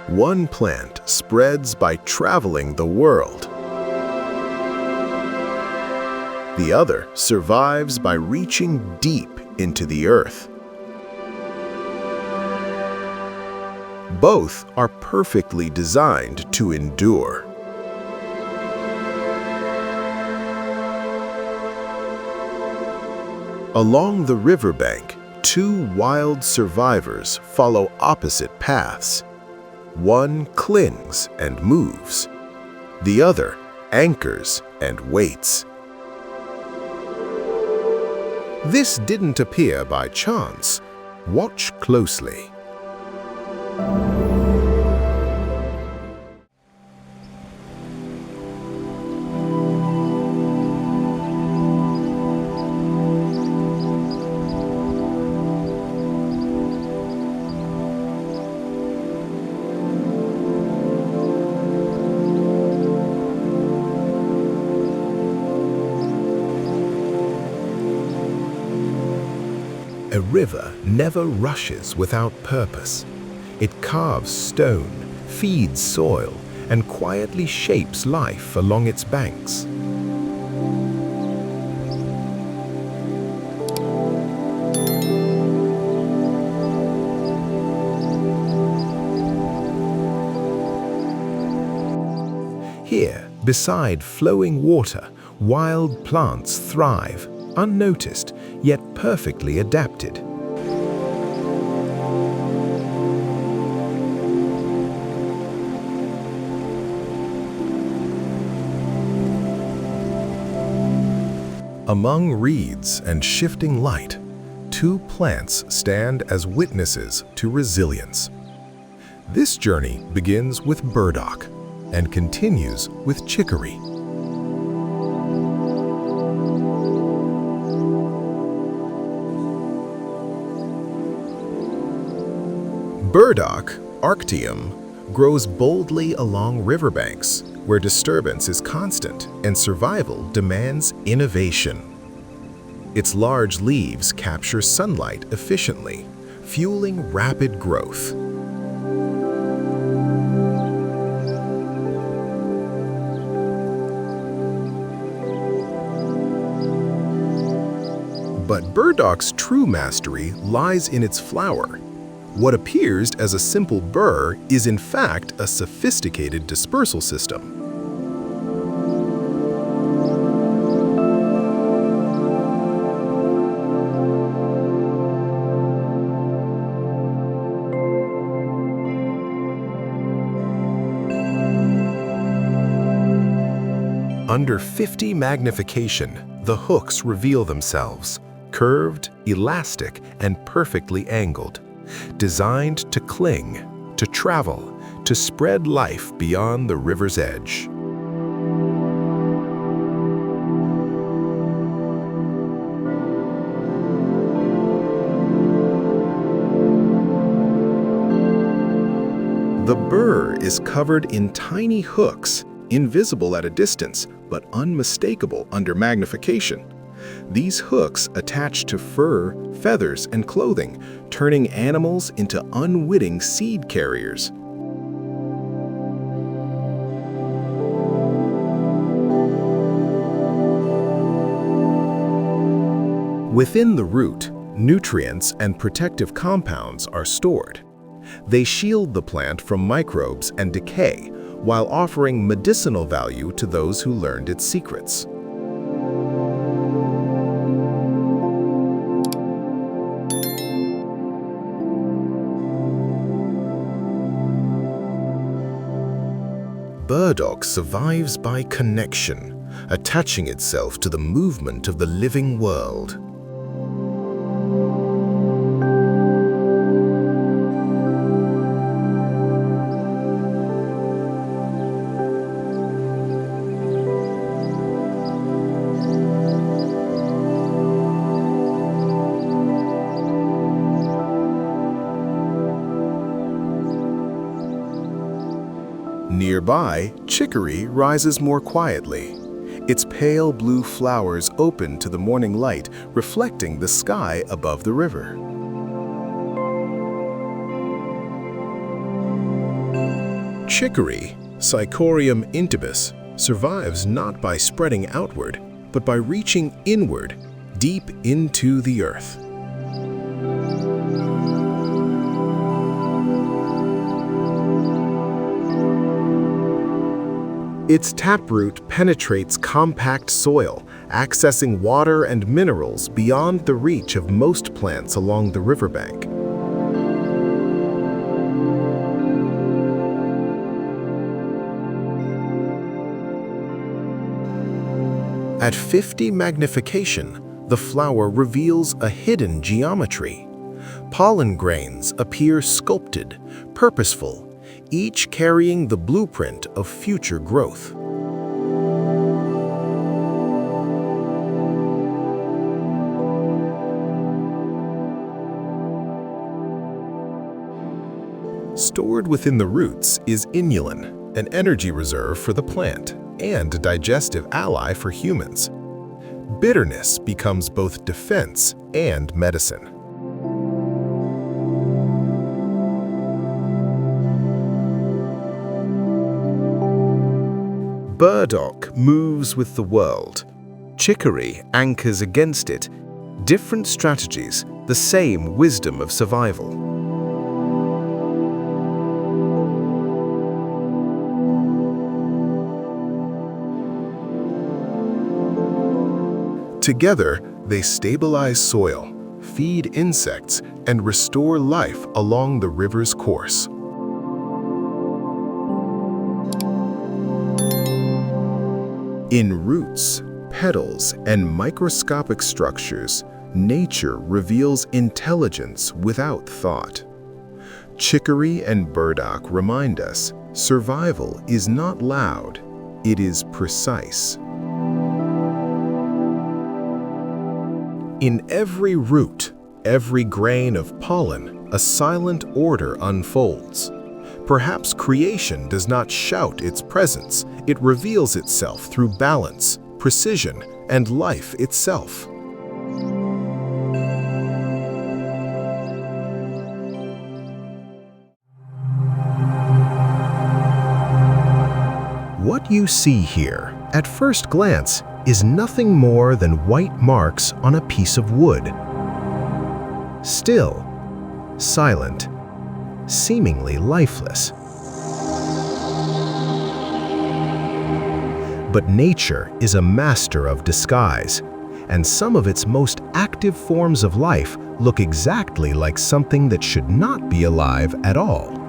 One plant spreads by traveling the world. The other survives by reaching deep into the earth. Both are perfectly designed to endure. Along the riverbank, two wild survivors follow opposite paths. One clings and moves. The other anchors and waits. This didn't appear by chance. Watch closely. A river never rushes without purpose. It carves stone, feeds soil, and quietly shapes life along its banks. Here, beside flowing water, wild plants thrive, unnoticed, yet perfectly adapted. Among reeds and shifting light, two plants stand as witnesses to resilience. This journey begins with Burdock and continues with Chicory. Burdock, Arctium, grows boldly along riverbanks, where disturbance is constant and survival demands innovation. Its large leaves capture sunlight efficiently, fueling rapid growth. But Burdock's true mastery lies in its flower. What appears as a simple burr is in fact a sophisticated dispersal system. Under 50 magnification, the hooks reveal themselves, curved, elastic, and perfectly angled. Designed to cling, to travel, to spread life beyond the river's edge. The burr is covered in tiny hooks, invisible at a distance, but unmistakable under magnification. These hooks attach to fur, feathers, and clothing, turning animals into unwitting seed carriers. Within the root, nutrients and protective compounds are stored. They shield the plant from microbes and decay, while offering medicinal value to those who learned its secrets. Burdock survives by connection, attaching itself to the movement of the living world. Nearby, Chicory rises more quietly. Its pale blue flowers open to the morning light, reflecting the sky above the river. Chicory, Psychorium intybus, survives not by spreading outward, but by reaching inward, deep into the earth. Its taproot penetrates compact soil, accessing water and minerals beyond the reach of most plants along the riverbank. At 50 magnification, the flower reveals a hidden geometry. Pollen grains appear sculpted, purposeful, each carrying the blueprint of future growth. Stored within the roots is inulin, an energy reserve for the plant and a digestive ally for humans. Bitterness becomes both defense and medicine. Burdock moves with the world. Chicory anchors against it. Different strategies, the same wisdom of survival. Together, they stabilize soil, feed insects, and restore life along the river's course. In roots, petals, and microscopic structures, nature reveals intelligence without thought. Chicory and burdock remind us survival is not loud, it is precise. In every root, every grain of pollen, a silent order unfolds. Perhaps creation does not shout its presence, it reveals itself through balance, precision, and life itself. What you see here, at first glance, is nothing more than white marks on a piece of wood. Still, silent, seemingly lifeless. But nature is a master of disguise, and some of its most active forms of life look exactly like something that should not be alive at all.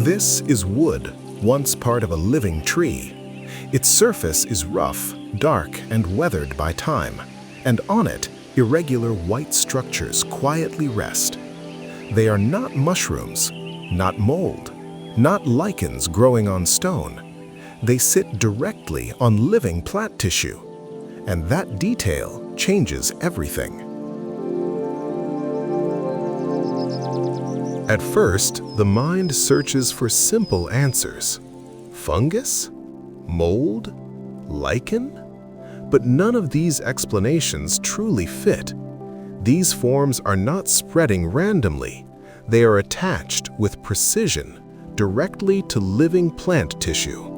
This is wood, once part of a living tree. Its surface is rough, dark, and weathered by time, and on it, irregular white structures quietly rest. They are not mushrooms, not mold, not lichens growing on stone. They sit directly on living plant tissue, and that detail changes everything. At first, the mind searches for simple answers. Fungus? Mold? Lichen? But none of these explanations truly fit. These forms are not spreading randomly. They are attached with precision directly to living plant tissue.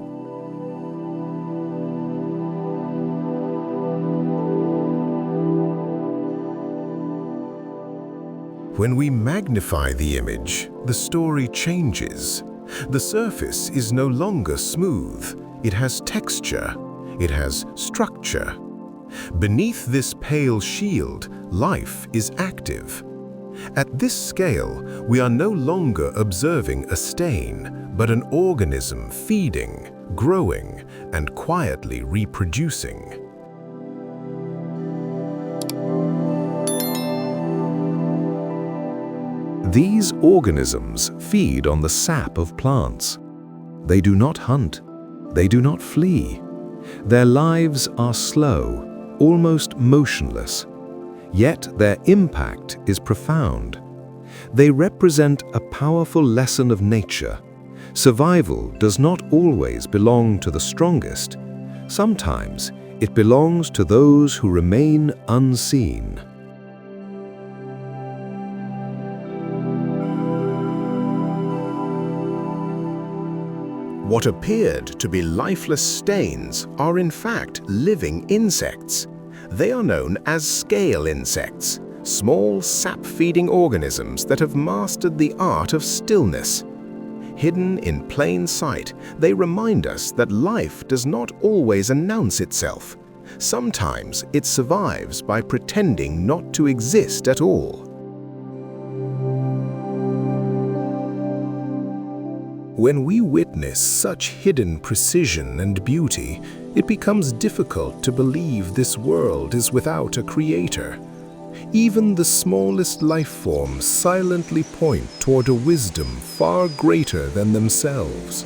When we magnify the image, the story changes. The surface is no longer smooth. It has texture. It has structure. Beneath this pale shield, life is active. At this scale, we are no longer observing a stain, but an organism feeding, growing, and quietly reproducing. These organisms feed on the sap of plants. They do not hunt. They do not flee. Their lives are slow, almost motionless. Yet their impact is profound. They represent a powerful lesson of nature. Survival does not always belong to the strongest. Sometimes it belongs to those who remain unseen. What appeared to be lifeless stains are in fact living insects. They are known as scale insects, small sap-feeding organisms that have mastered the art of stillness. Hidden in plain sight, they remind us that life does not always announce itself. Sometimes it survives by pretending not to exist at all. When we witness such hidden precision and beauty, it becomes difficult to believe this world is without a creator. Even the smallest life forms silently point toward a wisdom far greater than themselves.